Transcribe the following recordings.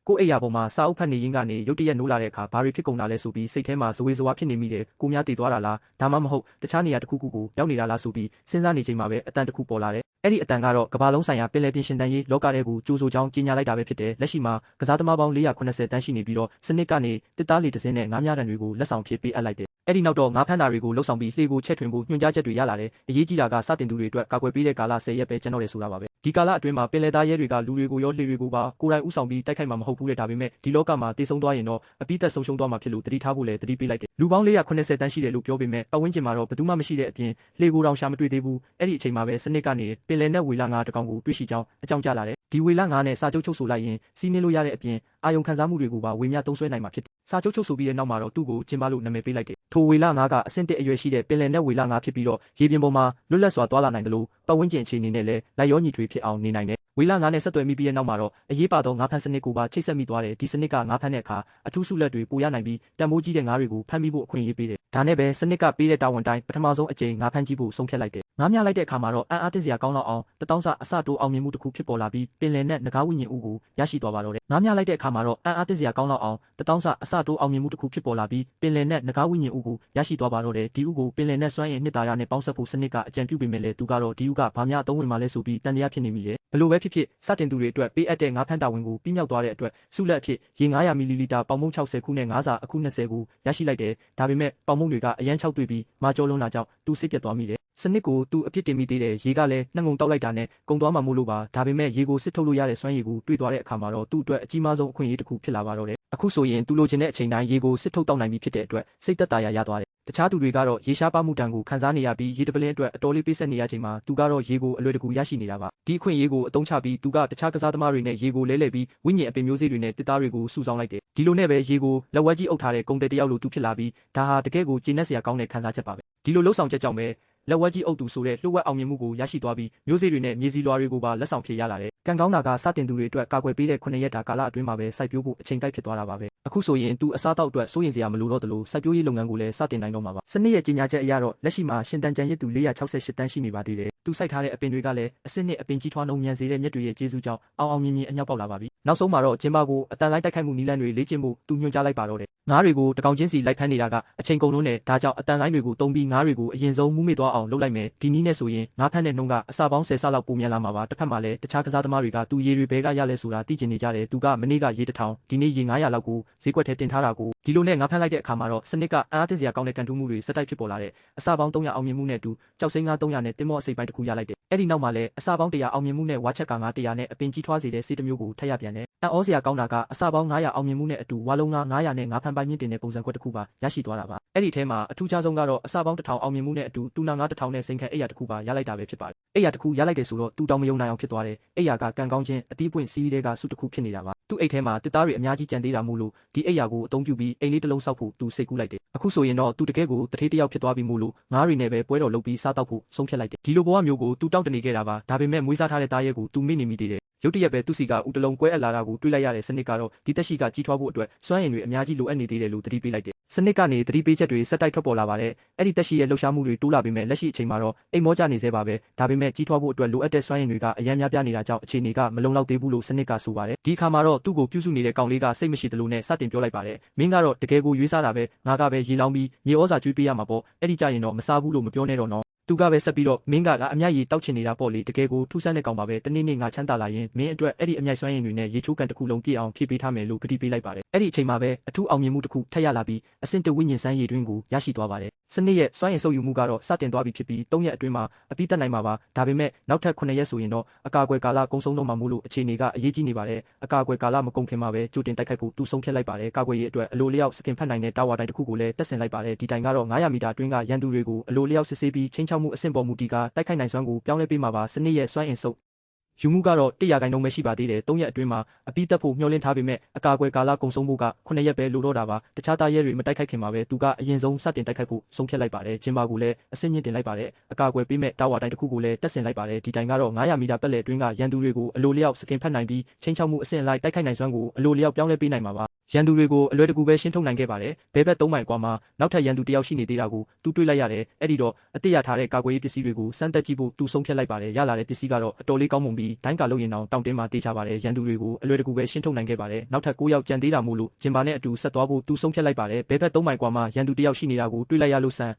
ကိုအိယာပေါ်မှာစာအုပ်ဖတ်နေရင်းကနေရုတ်တရက်နိုးလာတဲ့အခါဘာတွေဖြစ်ကုန်တာလဲဆိုပြီးစိတ်ထဲမှာဇဝေဇဝါဖြစ်နေမိတယ်ကိုများတည်သွားတာလားဒါမှမဟုတ်တခြားနေရာတစ်ခုခုကိုရောက်နေတာလားဆိုပြီးစဉ်းစားနေချိန်မှာပဲအတန်တစ်ခုပေါ်လာတယ်အဲ့ဒီအတန်ကတော့ကမ္ဘာလုံးဆိုင်ရာပင်လယ်ပြင်ရှင်တန်းရေးလောကထဲကိုကြိုးဆိုကြောင်းကြီးညာလိုက်တာပဲဖြစ်တယ်လက်ရှိမှာကစားသမားပေါင်း480တန်းရှိနေပြီးတော့စနစ်ကနေတစ်သားလီတစ်စင်းနဲ့ငါးမြတန်တွေကိုလက်ဆောင်ဖြစ်ပေးအပ်လိုက်တယ်အဲ့ဒီနောက်တော့ငါးဖမ်းတာတွေကိုလှုပ်ဆောင်ပြီးလှေကိုချက်ထွင်ဖို့ညွှန်ကြားချက်တွေရလာတယ်အရေးကြီးတာကစတင်သူတွေအတွက်ကာကွယ်ပေးတဲ့ကာလ10ရက်ပဲကျန်တော့တယ်ဆိုတာပါပဲဒီကာလအတွင်းမှာပင်လယ်သားရဲတွေကလူတွေကိုရောလှေတွေကိုပါကိုယ်တိုင်ဥဆောင်ပြီးတိုက်ခိုက်မှာမဟုတ်ဘူးတဲ့ဒါပေမဲ့ဒီလောကမှာတည်ဆုံသွားရင်တော့အပိသက်ဆုံးရှုံးသွားမှာဖြစ်လို့တတိထားဖို့လည်းတတိပေးလိုက်တယ်လူပေါင်း480တန်းရှိတယ်လို့ပြောပေမဲ့ပတ်ဝန်းကျင်မှာတော့ဘယ်သူမှမရှိတဲ့အပြင်လှေကိုတောင်ရှာမတွေ့သေးဘူးအဲ့ဒီအချိန်မှာပဲစနစ်ကနေပင်လယ်နဲ့ဝေလာငါးတကောင်ကိုတွေ့ရှိကြောင်းအကြောင်းကြားလာတယ်ဒီဝေလာငါးနဲ့စာချုပ်ချုပ်ဆိုလိုက်ရင်စီးနှင်းလို့ရတဲ့အပြင်အာယုံခံစားမှုတွေကိုပါဝေမျှသုံးစွဲနိုင်မှာဖြစ်တယ်စာချုပ်ချုပ်ဆိုပြီးတဲ့နောက်မှာတော့သူ့ကိုကျင်းပလို့နာမည်ပေးလိုက်တယ်ထိုဝေလာငါးကအဆင့်1အရွယ်ရှိတဲ့ပင်လယ်နဲ့ဝေလာငါးဖြစ်ပြီးတော့ရေပြင်ပေါ်မှာလွတ်လပ်စွာသွားလာနိုင်တယ်လို့ပတ်ဝန်းကျင်အခြေအနေနဲ့လည်းလိုက်ရောညီထွေဖြစ်အောင်နေနိုင်တယ်ဝေလာငါးနဲ့ဆက်သွယ်မိပြီးတဲ့နောက်မှာတော့အရေးပါသောငါးဖမ်းစနစ်ကိုပါချိတ်ဆက်မိသွားတယ်ဒီစနစ်ကငါးဖမ်းတဲ့အခါအထူးဆုလက်တွေပိုရနိုင်ပြီးတန်ဖိုးကြီးတဲ့ငါးတွေကိုဖမ်းမိဖို့အခွင့်အရေးပေးတယ်ဒါနဲ့ပဲစနစ်ကပေးတဲ့တာဝန်တိုင်းပထမဆုံးအကြိမ်ငါးဖမ်းကြည့်ဖို့ဆုံးဖြတ်လိုက်တယ်ငါးမြလိုက်တဲ့အခါမှာတော့အံ့အားသင့်စရာကောင်းတော့အောင်တထောင်စာအစတိုးအောင်မြင်မှုတစ်ခုဖြစ်ပေါ်လာပြီးပင်လယ်နဲ့ငကားဝိညာဉ်ဥကိုရရှိသွားပါတော့တယ်ငါးမြလိုက်တဲ့အခါမှာတော့အံ့အားသင့်စရာကောင်းတော့အောင်တထောင်စာအစတိုးအောင်မြင်မှုတစ်ခုဖြစ်ပေါ်လာပြီးပင်လယ်နဲ့ငကားဝိညာဉ်ဥကိုရရှိသွားပါတော့တယ်ဒီဥကိုပင်လယ်နဲ့စွမ်းရည်နှစ်သာရနဲ့ပေါင်းစပ်ဖို့စနစ်ကအကြံပြုပေမဲ့လည်းသူကတော့ဒီဥကဘာများအသုံးဝင်မှလဲဆိုပြီးတန်တရားဖြစ်နေမိတယ်ဘလို့ပဲဖြစ်ဖြစ်စတင်သူတွေအတွက်ပေးအပ်တဲ့ငါးဖမ်းတာဝန်ကိုပြီးမြောက်သွားတဲ့အတွက်ဆုလက်အဖြစ်ရေ900မီလီလီတာပေါင်မုန့်60ခုနဲ့ငါးစာအခု20ခုရရှိလိုက်တယ်ဒါပေမဲ့ပေါင်မုန့်တွေကအရန်6တွေ့ပြီးမာကျော်လုံးလာကြောင့်သူစိတ်ပြတ်သွားမိတယ်စနစ်ကိုသူအဖြစ်တင်မိသေးတယ်ရေကလည်းနှငုံတောက်လိုက်တာနဲ့ကုံသွားမှမို့လို့ပါဒါပေမဲ့ရေကိုစစ်ထုတ်လို့ရတဲ့စွမ်းရည်ကိုတွေ့သွားတဲ့အခါမှာတော့သူ့အတွက်အကြီးမားဆုံးအခွင့်အရေးတစ်ခုဖြစ်လာပါတော့တယ်အခုဆိုရင်သူလိုချင်တဲ့အချိန်တိုင်းရေကိုစစ်ထုတ်တောက်နိုင်ပြီဖြစ်တဲ့အတွက်စိတ်သက်သာရာရသွားတယ်တခြားသူတွေကတော့ရေရှားပါမှုတန်ကိုခံစားနေရပြီးရေတပလင်းအတွက်အတော်လေးပေးဆက်နေရချိန်မှာသူကတော့ရေကိုအလွယ်တကူရရှိနေတာပါဒီအခွင့်အရေးကိုအသုံးချပြီးသူကတခြားကစားသမားတွေနဲ့ရေကိုလဲလှယ်ပြီးဝိညာဉ်အပင်မျိုးစေ့တွေနဲ့တစ်သားတွေကိုစုဆောင်းလိုက်တယ်ဒီလိုနဲ့ပဲရေကိုလက်ဝဲကြီးအုပ်ထားတဲ့ဂုံတဲ့တယောက်လိုသူဖြစ်လာပြီးဒါဟာတကယ့်ကိုကျေနပ်စရာကောင်းတဲ့ခံစားချက်ပါပဲဒီလိုလှုပ်ဆောင်ချက်ကြောင့်ပဲလက်ဝဲကြီးအုပ်သူဆိုတဲ့လှုပ်ဝက်အောင်မြင်မှုကိုရရှိသွားပြီးမျိုးစေ့တွေနဲ့မြေစီလွာတွေကိုပါလက်ဆောင်ဖြစ်ရလာတယ်ကံကောင်းတာကစတင်သူတွေအတွက်ကာကွယ်ပေးတဲ့9ရက်တာကာလအတွင်းမှာပဲစိုက်ပျိုးဖို့အချိန်ကိုက်ဖြစ်သွားတာပါပဲအခုဆိုရင်သူအစားတောက်အတွက်စိုးရင်စရာမလိုတော့သလိုစိုက်ပျိုးရေးလုပ်ငန်းကိုလည်းစတင်နိုင်တော့မှာပါစနစ်ရဲ့ကြီးညာချက်အရတော့လက်ရှိမှာရှင်တန်ကြံရစ်သူ468တန်းရှိနေပါသေးတယ်သူစိုက်ထားတဲ့အပင်တွေကလည်းအစစ်နှစ်အပင်ကြီးထွားနှုံမြန်စေတဲ့မြက်တွေရဲ့ကျေးဇူးကြောင့်အောင်မြင်အမြောက်ပေါက်လာပါပြီနောက်ဆုံးမှာတော့ကျင်းပကိုအတန်လိုက်တိုက်ခိုက်မှုနီလန်းတွေလေ့ကျင့်ဖို့သူညွှန်ကြားလိုက်ပါတော့တယ်ငါးတွေကိုတကောင်ချင်းစီလိုက်ဖမ်းနေတာကအချိန်ကုန်လုံးနဲ့ဒါကြောင့်အတန်လိုင်းတွေကိုတုံးပြီးငါးတွေကိုအရင်ဆုံးမှုမေ့သွားအောင်လုပ်လိုက်မယ်ဒီနည်းနဲ့ဆိုရင်ငါးဖမ်းတဲ့နှုံးကအစပေါင်း10ဆလောက်ပိုမြန်လာမှာပါတစ်ဖက်မှာလည်းတခြားကစားသမားတွေကသူရေတွေဘဲကရလဲဆိုတာသိကျင်နေကြတယ်သူကမနေ့ကရေ1000ဒီနေ့ရေ900လောက်ကိုဈေးကွက်ထဲတင်ထားတာကိုဒီလိုနဲ့ငါးဖမ်းလိုက်တဲ့အခါမှာတော့စနစ်ကအအားသင့်စရာကောင်းတဲ့ကန်တူးမှုတွေစက်တိုက်ဖြစ်ပေါ်လာတဲ့အစပေါင်း300အောင်မြင်မှုနဲ့အတူကြောက်စိမ်းငါး300နဲ့တင်မော့အစိပ်ပိုင်းတစ်ခုရလိုက်တယ်အဲ့ဒီနောက်မှာလည်းအစပေါင်း100အောင်မြင်မှုနဲ့ဝါချက်ကငါး100နဲ့အပင်ကြီးထွားစေတဲ့စေးတစ်မျိုးကိုထပ်ရပြန်တယ်အံ့ဩစရာကောင်းတာကအစပေါင်း900အောင်မြင်မှုနဲ့အတူဝါလုံးငါး900နဲ့ငါးဖမ်းပိုင်းမြင့်တင်တဲ့ပုံစံကွက်တစ်ခုပါရရှိသွားတာပါအဲ့ဒီထဲမှာအထူးခြားဆုံးကတော့အစပေါင်း1000အောင်မြင်မှုနဲ့အတူတူနာငါး1000နဲ့စိန်ခံအိယာတစ်ခုပါရလိုက်တာပဲဖြစ်ပါတယ်အိယာတစ်ခုရလိုက်တယ်ဆိုတော့သူတောင်မယုံနိုင်အောင်ဖြစ်သွားတယ်အိယာကကံကောင်းခြင်းအတီးပွင့်စီးရီးတွေကစုတစ်ခုဖြစ်နေတာပါသူ့အိတ်ထဲမှာတစ်သားတွေအများကြီးကြံသေးတာမို့လို့ဒီအိယာကိုအသုံးပြုပြီးအိမ်လေးတစ်လုံးဆောက်ဖို့သူစိတ်ကူးလိုက်တယ်အခုဆိုရင်တော့သူတကယ်ကိုတထေးတစ်ယောက်ဖြစ်သွားပြီမို့လို့ငါးတွေနဲ့ပဲပွဲတော်လုပ်ပြီးစားတောက်ဖို့ဆုံးဖြတ်လိုက်တယ်ဒီလိုဘဝမျိုးကိုသူတောက်တနေခဲ့တာပါဒါပေမဲ့မွေးစားထားတဲ့သားရဲကိုသူမေ့နေမိသေးတယ်ရုတ်တရက်ပဲသူစီကဦးတလုံးကွဲအပ်လာတာကိုတွေးလိုက်ရတဲ့စနစ်ကတော့ဒီတက်ရှိကကြီးထွားဖို့အတွက်စွမ်းရည်တွေအများကြီးလိုအပ်နေသေးတယ်လို့သတိပေးလိုက်တယ်စနစ်ကနေသတိပေးချက်တွေစက်တိုက်ထွက်ပေါ်လာပါတယ်အဲ့ဒီတက်ရှိရဲ့လှုပ်ရှားမှုတွေတိုးလာပေမဲ့လက်ရှိအချိန်မှာတော့အိမ်မောကျနေသေးပါပဲဒါပေမဲ့ကြီးထွားဖို့အတွက်လိုအပ်တဲ့စွမ်းရည်တွေကအများများပြနေတာကြောင့်အခြေအနေကမလုံလောက်သေးဘူးလို့စနစ်ကဆိုပါတယ်ဒီအခါမှာတော့သူ့ကိုပြုစုနေတဲ့ကောင်လေးကစိတ်မရှိသလိုနဲ့စတင်ပြောလိုက်ပါတယ်မင်းကတော့တကယ်ကိုရွေးစားတာပဲငါကပဲရေလောင်းပြီးမြေဩဇာကျွေးပေးရမှာပေါ့အဲ့ဒီကြရင်တော့မစားဘူးလို့မပြောနဲ့တော့နော်သူကပဲဆက်ပြီးတော့မင်းကအမြတ်ရည်တောက်ချင်နေတာပေါ့လေတကယ်ကိုထူးဆန်းတဲ့ကောင်ပါပဲတနေ့နေ့ငါချမ်းသာလာရင်မင်းအတွက်အဲ့ဒီအမြတ်စွမ်းရည်တွေနဲ့ရေချိုးကန်တစ်ခုလုံးပြည့်အောင်ဖြည့်ပေးထားမယ်လို့ကတိပေးလိုက်ပါတယ်အဲ့ဒီအချိန်မှာပဲအထူးအောင်မြင်မှုတစ်ခုထပ်ရလာပြီးအဆင့်တဝိညာဉ်စမ်းရည်တွင်းကိုရရှိသွားပါတယ်စနစ်ရဲ့စွမ်းရည်ဆုပ်ယူမှုကတော့စတင်သွားပြီဖြစ်ပြီး3ရက်အတွင်းမှာအပြီးတက်နိုင်မှာပါဒါပေမဲ့နောက်ထပ်9ရက်ဆိုရင်တော့အကာအကွယ်ကာလကုံဆုံးတော့မှာမို့လို့အခြေအနေကအရေးကြီးနေပါတယ်အကာအကွယ်ကာလမကုန်ခင်မှာပဲကြိုတင်တိုက်ခိုက်ဖို့သူဆုံးဖြတ်လိုက်ပါတယ်ကာကွယ်ရေးအတွက်အလိုလျောက်စကင်ဖတ်နိုင်တဲ့တာဝါတိုင်တစ်ခုကိုလည်းတက်ဆင်လိုက်ပါတယ်ဒီတိုင်ကတော့900မီတာအတွင်းကရန်သူတွေကိုအလိုလျောက်စစ်ဆေးပြီးချင်းချောက်မှုအဆင့်ပေါ်မူတည်ကတိုက်ခိုက်နိုင်စွမ်းကိုပြောင်းလဲပေးမှာပါစနစ်ရဲ့စွမ်းအင်ဆုပ်ယူမှုကတော့100%ပဲရှိပါသေးတယ်3ရက်အတွင်းမှာအပြီးတက်ဖို့မျှော်လင့်ထားပေမဲ့အကာအကွယ်ကာလကုံဆုံးဖို့က9ရက်ပဲလိုတော့တာပါတခြားသားရဲတွေမတိုက်ခိုက်ခင်မှာပဲသူကအရင်ဆုံးစတင်တိုက်ခိုက်ဖို့ဆုံးဖြတ်လိုက်ပါတယ်ဂျင်ဘာကိုလည်းအဆင့်မြင့်တင်လိုက်ပါတယ်အကာအကွယ်ပေးမဲ့တာဝါတိုင်းတစ်ခုကိုလည်းတက်ဆင်လိုက်ပါတယ်ဒီတိုင်ကတော့900မီတာပတ်လည်အတွင်းကရန်သူတွေကိုအလိုလျောက်စကင်ဖတ်နိုင်ပြီးချင်းချောက်မှုအဆင့်လိုက်တိုက်ခိုက်နိုင်စွမ်းကိုအလိုလျောက်ပြောင်းလဲပေးနိုင်မှာပါ ရန်သူတွေကိုအလွယ်တကူပဲရှင်းထုတ်နိုင်ခဲ့ပါတယ်ဘဲဘက်3မိုင်ကွာမှာနောက်ထပ်ရန်သူတယောက်ရှိနေသေးတာကိုသူတွေ့လိုက်ရတယ်အဲ့ဒီတော့အတိရထားတဲ့ကာကွယ်ရေးပစ္စည်းတွေကိုစမ်းသပ်ကြည့်ဖို့သူဆုံးဖြတ်လိုက်ပါတယ်ရလာတဲ့ပစ္စည်းကတော့အတော်လေးကောင်းမွန်ပြီးဒိုင်းကာလို့ရင်တောင်တောင်တင်းမှာတေးချပါတယ်ရန်သူတွေကိုအလွယ်တကူပဲရှင်းထုတ်နိုင်ခဲ့ပါတယ်နောက်ထပ်9ယောက်ကြံသေးတာမို့လို့ဂျင်ဘာနဲ့အတူဆက်သွားဖို့သူဆုံးဖြတ်လိုက်ပါတယ်ဘဲဘက်3မိုင်ကွာမှာရန်သူတယောက်ရှိနေတာကိုတွေ့လိုက်ရလို့စမ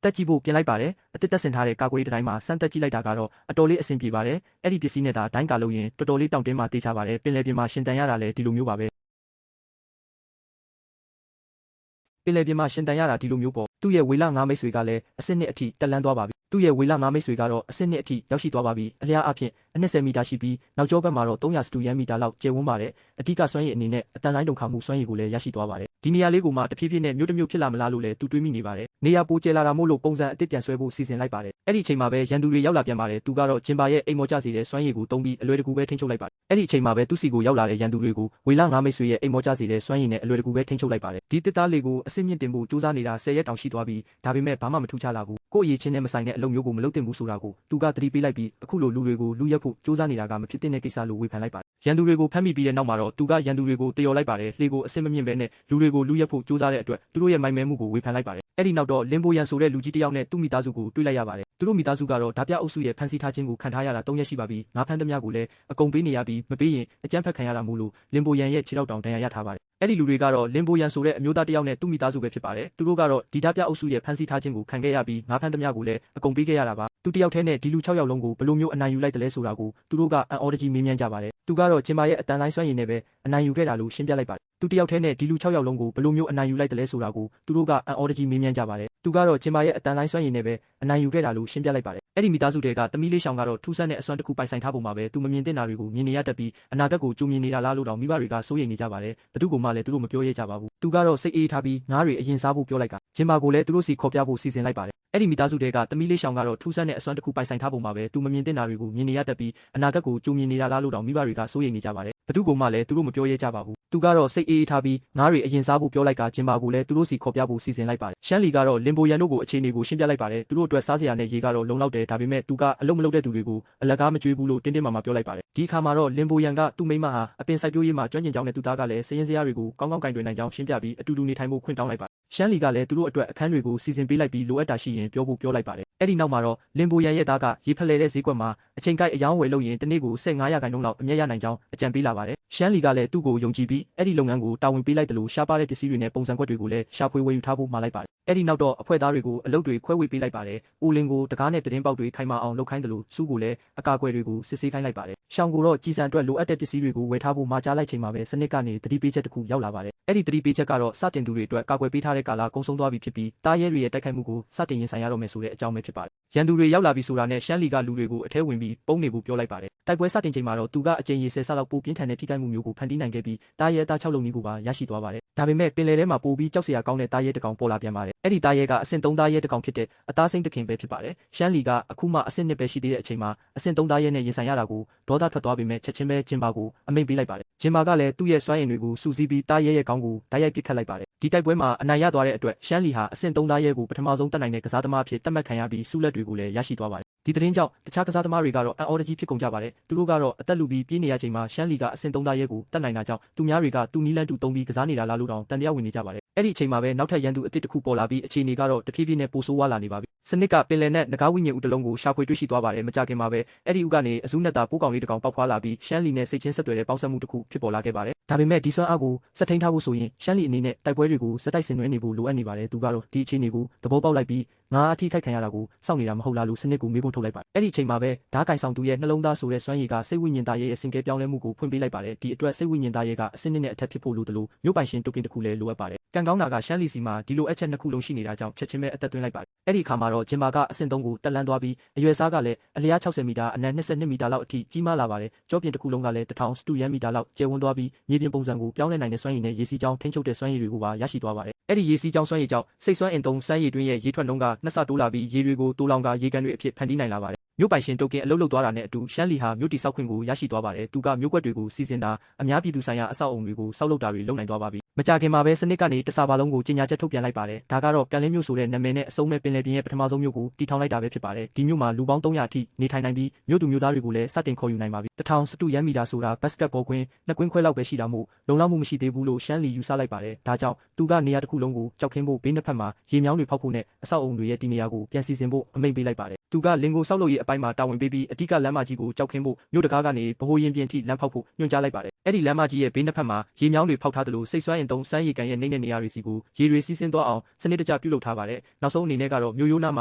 ်းတက်ကြည့်ဖို့ပြင်လိုက်ပါတယ်အသစ်တက်ဆင်ထားတဲ့ကာကွယ်ရေးတိုင်းမှာစမ်းတက်ကြည့်လိုက်တာကတော့အတော်လေးအဆင်ပြေပါတယ်အဲ့ဒီပစ္စည်းနဲ့သာဒိုင်းကာလို့ရင်တော်တော်လေးတောင်တင်းမှာတေးချပါတယ်ပင်လယ်ပြင်မှာရှင်တန်ရတာလည်းဒီလိုမျိုးပါပဲပင်လယ်ပြင်မှာရှင်တန်ရတာဒီလိုမျိုးပေါ့သူ့ရဲ့ဝေလ9မိတ်ဆွေကလည်းအဆင့်2အထိတက်လန်းသွားပါပြီသူ့ရဲ့ဝေလ9မိတ်ဆွေကတော့အဆင့်2အထိရောက်ရှိသွားပါပြီအလျားအဖြစ်20မီတာရှိပြီးနောက်ကျောဘက်မှာတော့300စတူယန်မီတာလောက်ကျယ်ဝန်းပါတယ်အဓိကစွမ်းရည်အနေနဲ့အတန်တိုင်းတုံခါမှုစွမ်းရည်ကိုလည်းရရှိသွားပါတယ်ဒီနေရာလေးကိုမှတဖြည်းဖြည်းနဲ့မြို့တစ်မြို့ဖြစ်လာမလားလို့လည်းသူတွေးမိနေပါတယ်နေရာပိုကျယ်လာတာမို့လို့ပုံစံအသစ်ပြန်ဆွဲဖို့စီစဉ်လိုက်ပါတယ်အဲ့ဒီအချိန်မှာပဲရန်သူတွေရောက်လာပြန်ပါတယ်သူကတော့ဂျင်ဘာရဲ့အိမ်မော်ကျစီတဲ့စွမ်းရည်ကိုတုံးပြီးအလွယ်တကူပဲထိန်းချုပ်လိုက်ပါတယ်အဲ့ဒီအချိန်မှာပဲသူ့စီကိုရောက်လာတဲ့ရန်သူတွေကိုဝေလ9မိတ်ဆွေရဲ့အိမ်မော်ကျစီတဲ့စွမ်းရည်နဲ့အလွယ်တကူပဲထိန်းချုပ်လိုက်ပါတယ်ဒီတစ်သားလေးကိုအစစ်မြင့်တင်ဖို့စူးစမ်းနေတာ10ရက်တောင်ရှိသွားပြီးဒါပေမဲ့ဘာမှမထူးခြားလာဘူးကိုယ့်အရေးချင်းနဲ့မဆိုင်တဲ့အလုပ်မျိုးကိုမလုပ်သင့်ဘူးဆိုတာကိုသူကသတိပေးလိုက်ပြီးအခုလိုလူတွေကိုလူရက်ဖို့စူးစမ်းနေတာကမဖြစ်သင့်တဲ့ကိစ္စလို့ဝေဖန်လိုက်ပါတယ်ရန်သူတွေကိုဖမ်းမိပြီးတဲ့နောက်မှာတော့သူကရန်သူတွေကိုတယော်လိုက်ပါတယ်လှေကိုအစစ်မမြင့်ပဲနဲ့လူတွေကိုလူရက်ဖို့စူးစမ်းတဲ့အတွက်သူတို့ရဲ့မိုင်မဲမှုကိုဝေဖန်လိုက်ပါတယ်အဲ့ဒီနောက်တော့လင်ဘိုရန်ဆိုတဲ့လူကြီးတစ်ယောက်နဲ့သူ့မိသားစုကိုတွေ့လိုက်ရပါတယ်သူတို့မိသားစုကတော့ဓာပြအုပ်စုရဲ့ဖမ်းဆီးထားခြင်းကိုခံထားရတာ3ရက်ရှိပါပြီငါဖမ်းသမျှကိုလည်းအကုန်ပေးနေရပြီးမပေးရင်အကြမ်းဖက်ခံရတာမို့လို့လင်ဘိုရန်ရဲ့ခြေထောက်တောင်ဒဏ်ရာရထားပါတယ်အဲ့ဒီလူတွေကတော့လင်ဘိုရန်ဆိုတဲ့အမျိုးသားတစ်ယောက်နဲ့သူ့မိသားစုပဲဖြစ်ပါတယ်သူတို့ကတော့ဒီဓာပြအုပ်စုရဲ့ဖမ်းဆီးထားခြင်းကိုခံခဲ့ရပြီးငါဖမ်းသမျှကိုလည်းအကုန်ပေးခဲ့ရတာပါသူတစ်ယောက်တည်းနဲ့ဒီလူ6ယောက်လုံးကိုဘယ်လိုမျိုးအနိုင်ယူလိုက်တယ်လဲဆိုတာကိုသူတို့ကအံ့ဩတကြီးမေးမြန်းကြပါတယ်သူကတော့ဂျင်ဘာရဲ့အတန်လိုင်းစွမ်းရည်နဲ့ပဲအနိုင်ယူခဲ့တာလို့ရှင်းပြလိုက်ပါတယ်သူတစ်ယောက်တည်းနဲ့ဒီလူ6ယောက်လုံးကိုဘယ်လိုမျိုးအနိုင်ယူလိုက်တယ်လဲဆိုတာကိုသူတို့ကအံ့ဩတကြီးမေးမြန်းကြပါတယ်သူကတော့ဂျင်ဘာရဲ့အတန်လိုင်းစွမ်းရည်နဲ့ပဲအနိုင်ယူခဲ့တာလို့ရှင်းပြလိုက်ပါတယ်အဲ့ဒီမိသားစုတွေကတမီးလေးရှောင်ကတော့ထူးဆန်းတဲ့အစွမ်းတစ်ခုပိုင်ဆိုင်ထားပုံမှာပဲသူမမြင်သင့်တာတွေကိုမြင်နေရတတ်ပြီးအနာဂတ်ကိုကြိုမြင်နေတာလားလို့တောင်မိဘတွေကစိုးရိမ်နေကြပါတယ်ဘသူကမှလည်းသူတို့မပြောရဲကြပါဘူးသူကတော့စိတ်အေးထားပြီးငါးတွေအရင်စားဖို့ပြောလိုက်ကဂျင်ဘာကိုလည်းသူတို့စီခေါ်ပြဖို့စီစဉ်လိုက်ပါတယ်အဲ့ဒီမိသားစုတွေကတမီးလေးရှောင်ကတော့ထူးဆန်းတဲ့အစွမ်းတစ်ခုပိုင်ဆိုင်ထားပုံမှာပဲသူမမြင်သင့်တာတွေကိုမြင်နေရတတ်ပြီးအနာဂတ်ကိုကြိုမြင်နေတာလားလို့တောင်မိဘတွေကစိုးရိမ်နေကြပါတယ်ဘသူကမှလည်းသူတို့မပြောရဲကြပါဘူးသူကတော့စိတ်အေးထားပြီးငါးတွေအရင်စားဖို့ပြောလိုက်ကဂျင်ဘာကိုလည်းသူတို့စီခေါ်ပြဖို့စီစဉ်လိုက်ပါတယ်ရှမ်းလီကတော့လင်ဘိုရန်တို့ကိုအခြေအနေကိုရှင်းပြလိုက်ပါတယ်သူတို့အတွက်စားစရာနဲ့ရေကတော့လုံလောက်တယ်ဒါပေမဲ့သူကအလုံးမလုံးတဲ့သူတွေကိုအလကားမကြွေးဘူးလို့တင်းတင်းမာမာပြောလိုက်ပါတယ်ဒီအခါမှာတော့လင်ဘိုရန်ကသူ့မိန်းမဟာအပင်စိုက်ပျိုးရေးမှာကျွမ်းကျင်ကြောင်းနဲ့သူသားကလည်းစရင်စရာတွေကိုကောင်းကောင်းကင်တွင်နိုင်ကြောင်းရှင်းပြပြီးအတူတူနေထိုင်ဖို့ခွင့်တောင်းလိုက်ပါတယ်ရှမ်းလီကလည်းသူတို့အတွက်အခန်းတွေကိုစီစဉ်ပေးလိုက်ပြီးလိုအပ်တာရှိရင်ပြောဖို့ပြောလိုက်ပါတယ်အဲ့ဒီနောက်မှာတော့လင်ဘိုရန်ရဲ့သားကရေဖက်လဲတဲ့ဈေးကွက်မှာအချိန်ကိုက်အယောင်းဝယ်လုပ်ရင်တစ်နေ့ကို15%လောက်အမြတ်ရနိုင်ကြောင်းအကြံပေးလာပါတယ်ရှမ်းလီကလည်းသူ့ကိုယုံကြည်ပြီးအဲ့ဒီလုပ်ငန်းကိုတာဝန်ပေးလိုက်တယ်လို့ရှားပါတဲ့ပစ္စည်းတွေနဲ့ပုံစံကွက်တွေကိုလည်းရှာဖွေဝယ်ယူထားဖို့မှာလိုက်ပါတယ်အဲ့ဒီနောက်တော့အဖွဲ့သားတွေကိုအလုပ်တွေခွဲဝေပေးလိုက်ပါတယ်အိုလင်ကိုတကားနဲ့တင်းပေါက်တွေခိုင်မာအောင်လုပ်ခိုင်းတယ်လို့စူးကိုလည်းအကာအကွယ်တွေကိုစစ်ဆေးခိုင်းလိုက်ပါတယ်ရှောင်းကိုတော့ကြီးစံအတွက်လိုအပ်တဲ့ပစ္စည်းတွေကိုဝယ်ထားဖို့မှာကြားလိုက်ချိန်မှာပဲစနစ်ကနေသတိပေးချက်တစ်ခုရောက်လာပါတယ်အဲ့ဒီသတိပေးချက်ကတော့စတင်သူတွေအတွက်ကာကွယ်ပေးထားတဲ့ကာလကုန်ဆုံးသွားပြီဖြစ်ပြီးတားရဲတွေရဲ့တိုက်ခိုက်မှုကိုစတင်ရင်ဆိုင်ရတော့မယ်ဆိုတဲ့အကြောင်းပဲဖြစ်ပါတယ်ရန်သူတွေရောက်လာပြီဆိုတာနဲ့ရှမ်းလီကလူတွေကိုအထဲဝင်ပြီးပုံနေဖို့ပြောလိုက်ပါတယ်တိုက်ပွဲစတင်ချိန်မှာတော့သူကအကြိမ်ရေ10ဆလောက်ပိုပြင်းထန်တဲ့ထိခိုက်မှုမျိုးကိုဖန်တီးနိုင်ခဲ့ပြီးတားရဲသား6လုံးမျိုးကိုပါရရှိသွားပါတယ်ဒါပေမဲ့ပင်လယ်ထဲမှာပိုပြီးကြောက်စရာကောင်းတဲ့တားရဲတစ်ကောင်ပေါ်လာပြန်ပါတယ်အဲ့ဒီတားရဲကအဆင့်3တားရဲတစ်ကောင်ဖြစ်တဲ့အသားစိမ့်တခင်ပဲဖြစ်ပါတယ်ရှမ်းလီကအခုမှအဆင့်2ပဲရှိသေးတဲ့အချိန်မှာအဆင့်3တားရဲနဲ့ရင်ဆိုင်ရတာကိုဒေါသထွက်သွားပေမဲ့ချက်ချင်းပဲဂျင်ဘာကိုအမိန့်ပေးလိုက်ပါတယ်ဂျင်ဘာကလည်းသူ့ရဲ့စွမ်းရည်တွေကိုစူးစီးပြီးတားရဲရဲ့ခေါင်းကိုဓာတ်ရိုက်ပစ်ခတ်လိုက်ပါတယ်ဒီတိုက်ပွဲမှာအနိုင်ရသွားတဲ့အတွက်ရှမ်းလီဟာအဆင့်3တားရဲကိုပထမဆုံးတက်နိုင်တဲ့ကစားသမားအဖြစ်သတ်မှတ်ခံရပြီးဆုလက်တွေကိုလည်းရရှိသွားပါတယ်ဒီသတင်းကြောင့်တခြားကစားသမားတွေကတော့အံ့ဩတကြီးဖြစ်ကုန်ကြပါတယ်သူတို့ကတော့အသက်လူပြီးပြေးနေရချိန်မှာရှမ်းလီကအဆင့်3တားရဲကိုတက်နိုင်တာကြောင့်သူများတွေကသူ့နီးလန်းတူတုံးပြီးကစားနေတာလားလို့တောင်တန်တရားဝင်နေကြပါတယ်အဲ့ဒီအချိန်မှာပဲနောက်ထပ်ရန်သူအသစ်တစ်ခုပေါ်လာပြီးအခြေအနေကတော့တဖြည်းဖြည်းနဲ့ပိုဆိုးဝါးလာနေပါပြီစနစ်ကပင်လယ်နဲ့ငကားဝိညာဉ်ဦးတစ်လုံးကိုရှာဖွေတွေ့ရှိသွားပါတယ်မကြခင်မှာပဲအဲ့ဒီဦးကနေအစုနဲ့တာပိုးကောင်လေးတစ်ကောင်ပေါက်ဖွာလာပြီးရှမ်းလီနဲ့စိတ်ချင်းဆက်သွယ်တဲ့ပေါင်းစပ်မှုတစ်ခုဖြစ်ပေါ်လာခဲ့ပါတယ်ဒါပေမဲ့ဒီစွမ်းအားကိုစက်ထိန်ထားဖို့ဆိုရင်ရှမ်းလီအနေနဲ့တိုက်ပွဲတွေကိုစက်တိုက်ဆင်နွှဲနေဖို့လိုအပ်နေပါတယ်သူကတော့ဒီအခြေအနေကိုသဘောပေါက်လိုက်ပြီးငါအထိခိုက်ခံရတာကိုစောင့်နေတာမဟုတ်လားလို့စနစ်ကိုမေးခွန်းထုတ်လိုက်ပါတယ်အဲ့ဒီအချိန်မှာပဲဓာတ်ကင်ဆောင်သူရဲ့နှလုံးသားဆိုတဲ့စွမ်းရည်ကစိတ်ဝိညာဉ်သားရဲ့စင်ကဲပြောင်းလဲမှုကိုဖွင့်ပေးလိုက်ပါတယ်ဒီအတွက်စိတ်ဝိညာဉ်သားရဲ့ကအစင်းနဲ့အထက်ဖြစ်ဖို့လိုတယ်လို့မြို့ပိုင်ရှင်တိုကင်တစ်ခုလည်းလိုအပ်ပါတယ်ကံကောင်းတာကရှမ်းလီစီမှာဒီလိုအချက်နှစ်ခုလုံးရှိနေတာကြောင့်ချက်ချင်းပဲအသက်သွင်းလိုက်ပါတယ်အဲ့ဒီအခါမှာတော့ဂျင်ဘာကအဆင့်3ကိုတက်လန်းသွားပြီးအရွယ်စားကလည်းအလျား60မီတာအနက်22မီတာလောက်အထိကြီးမားလာပါတယ်ကြောပြင်တစ်ခုလုံးကလည်း1000စတူယန်မီတာလောက်ကျယ်ဝန်းသွားပြီးမြေပြင်ပုံစံကိုပြောင်းလဲနိုင်တဲ့စွမ်းရည်နဲ့ရေစီးကြောင်းထိန်းချုပ်တဲ့စွမ်းရည်တွေကိုပါရရှိသွားပါတယ်အဲ့ဒီရေစီးကြောင်းစွမ်းရည်ကြောင့်စိတ်စွမ်းအင်သုံးစွမ်းရည်တွင်းရဲ့ရေထွက်နှုန်းက2ဆတိုးလာပြီးရေတွေကိုတိုးလောင်ကရေကန်တွေအဖြစ်ဖန်တီးနိုင်လာပါတယ်မြို့ပိုင်ရှင်တိုကင်အလုပ်လုပ်သွားတာနဲ့အတူရှမ်းလီဟာမြို့တိဆောက်ခွင့်ကိုရရှိသွားပါတယ်သူကမြို့ကွက်တွေကိုစီစဉ်တာအများပြည်သူဆိုင်ရာအဆောက်အုံတွေကိုဆောက်လုပ်တာတွေလုပ်နိုင်သွားပါပြီ မကြခင်မှာပဲစနစ်ကနေတစားပါလုံးကိုကြီးညာချက်ထုတ်ပြန်လိုက်ပါတယ်ဒါကတော့ကန်လင်းမြို့ဆိုတဲ့နာမည်နဲ့အစုံမဲ့ပင်လယ်ပြင်ရဲ့ပထမဆုံးမြို့ကိုတည်ထောင်လိုက်တာပဲဖြစ်ပါတယ်ဒီမြို့မှာလူပေါင်း300အထိနေထိုင်နိုင်ပြီးမြို့သူမြို့သားတွေကိုလည်းစတင်ခေါ်ယူနိုင်ပါပြီ1000စတုရန်မီတာဆိုတာဘတ်စကတ်ဘောကွင်း2ကွင်းခွဲလောက်ပဲရှိတာမို့လုံလောက်မှုမရှိသေးဘူးလို့ရှမ်းလီယူဆလိုက်ပါတယ်ဒါကြောင့်သူကနေရာတစ်ခုလုံးကိုကြောက်ခင်းဖို့ဘေးနှစ်ဖက်မှာရေမြောင်းတွေဖောက်ဖို့နဲ့အဆောက်အုံတွေရဲ့ဒီနေရာကိုပြန်စီစဉ်ဖို့အမိန့်ပေးလိုက်ပါတယ်သူကလင်ကိုဆောက်လုပ်ရေးအပိုင်းမှာတာဝန်ပေးပြီးအဓိကလမ်းမကြီးကိုကြောက်ခင်းဖို့မြို့တကားကနေဗဟိုရင်ပြင်ထိလမ်းဖောက်ဖို့ညွှန်ကြားလိုက်ပါတယ်အဲ့ဒီလမ်းမကြီးရဲ့ဘေးနှစ်ဖက်မှာရေမြောင်းတွေဖောက်ထားသလိုစိတ်ဆွမ်းရင်တုံးစမ်းရေကန်ရဲ့နေတဲ့နေရာတွေစီကိုရေတွေစီးဆင်းသွားအောင်စနစ်တကျပြုလုပ်ထားပါတယ်နောက်ဆုံးအနေနဲ့ကတော့မြို့ရိုးနားမှ